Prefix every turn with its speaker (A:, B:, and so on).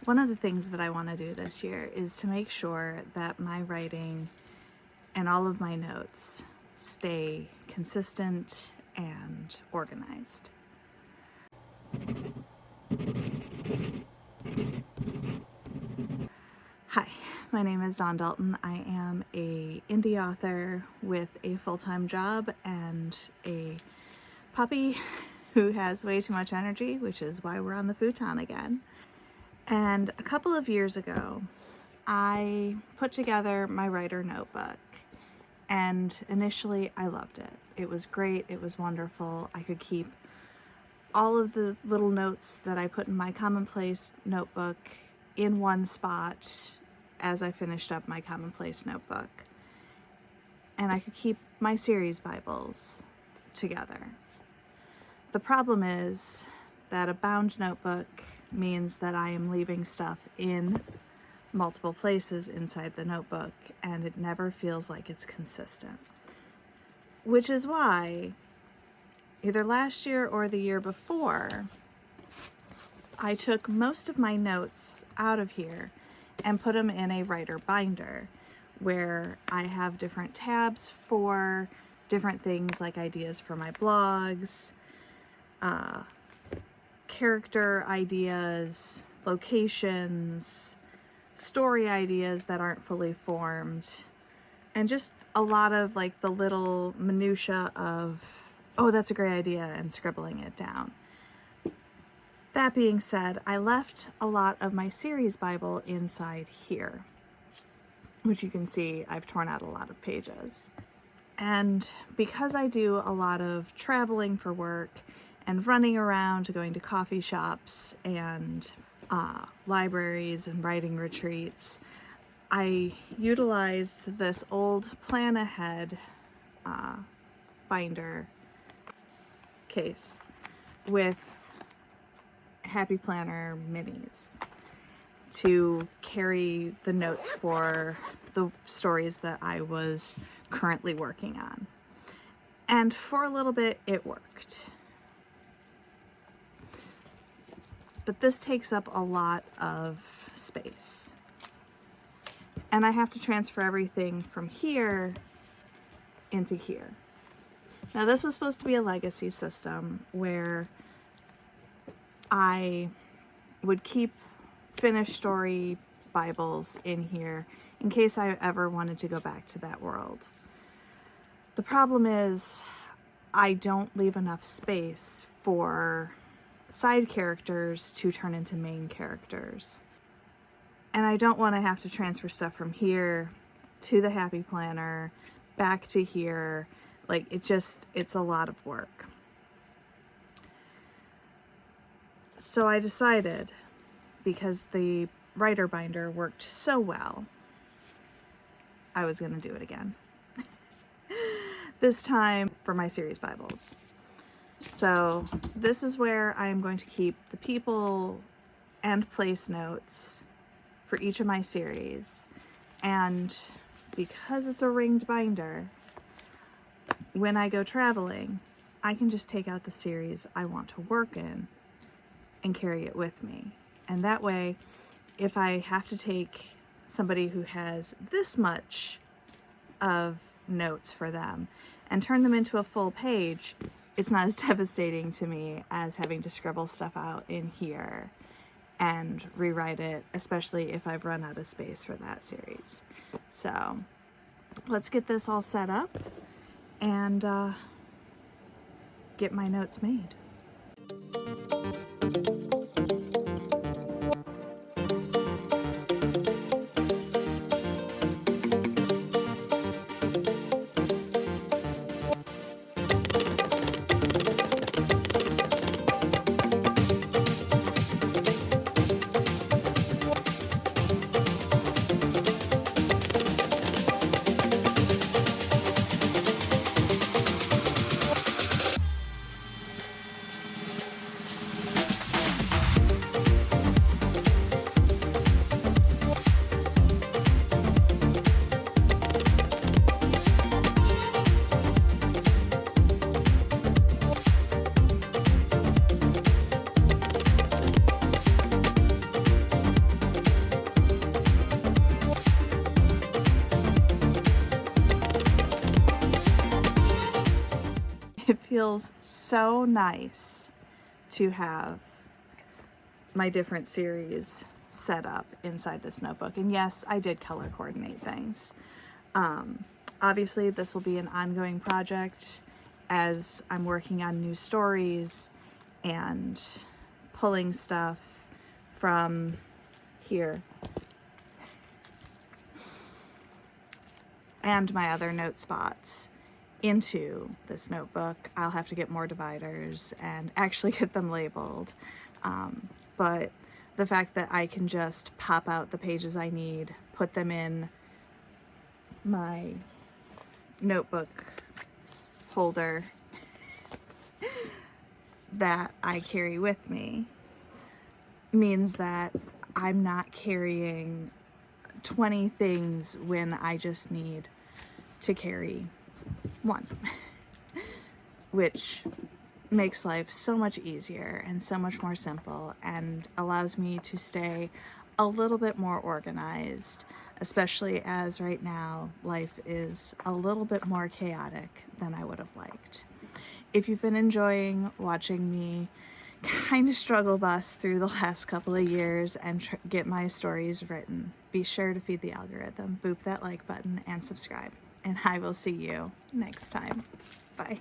A: One of the things that I want to do this year is to make sure that my writing and all of my notes stay consistent and organized. Hi, my name is Dawn Dalton. I am a indie author with a full-time job and a puppy who has way too much energy, which is why we're on the futon again. And a couple of years ago, I put together my writer notebook, and initially I loved it. It was great, it was wonderful. I could keep all of the little notes that I put in my commonplace notebook in one spot as I finished up my commonplace notebook. And I could keep my series Bibles together. The problem is that a bound notebook means that I am leaving stuff in multiple places inside the notebook, and it never feels like it's consistent. Which is why, either last year or the year before, I took most of my notes out of here and put them in a writer binder where I have different tabs for different things like ideas for my blogs, character ideas, locations, story ideas that aren't fully formed, and just a lot of like the little minutia of, oh, that's a great idea, and scribbling it down. That being said, I left a lot of my series Bible inside here, which you can see I've torn out a lot of pages. And because I do a lot of traveling for work and running around to going to coffee shops and libraries and writing retreats, I utilized this old Plan Ahead binder case with Happy Planner minis to carry the notes for the stories that I was currently working on. And for a little bit, it worked. But this takes up a lot of space. And I have to transfer everything from here into here. Now, this was supposed to be a legacy system where I would keep finished story Bibles in here in case I ever wanted to go back to that world. The problem is I don't leave enough space for side characters to turn into main characters. And I don't want to have to transfer stuff from here to the Happy Planner, back to here. Like, it's a lot of work. So I decided, because the writer binder worked so well, I was going to do it again. This time for my series Bibles. So this is where I am going to keep the people and place notes for each of my series. And because it's a ringed binder, when I go traveling, I can just take out the series I want to work in and carry it with me. And that way, if I have to take somebody who has this much of notes for them and turn them into a full page, it's not as devastating to me as having to scribble stuff out in here and rewrite it, especially if I've run out of space for that series. So let's get this all set up and get my notes made. feels so nice to have my different series set up inside this notebook. And yes, I did color coordinate things. Obviously, this will be an ongoing project as I'm working on new stories and pulling stuff from here and my other note spots into this notebook. I'll have to get more dividers and actually get them labeled. But the fact that I can just pop out the pages I need, put them in my notebook holder that I carry with me means that I'm not carrying 20 things when I just need to carry one, which makes life so much easier and so much more simple and allows me to stay a little bit more organized, especially as right now life is a little bit more chaotic than I would have liked. If you've been enjoying watching me kind of struggle bus through the last couple of years and get my stories written, be sure to feed the algorithm, boop that like button, and subscribe. And I will see you next time. Bye.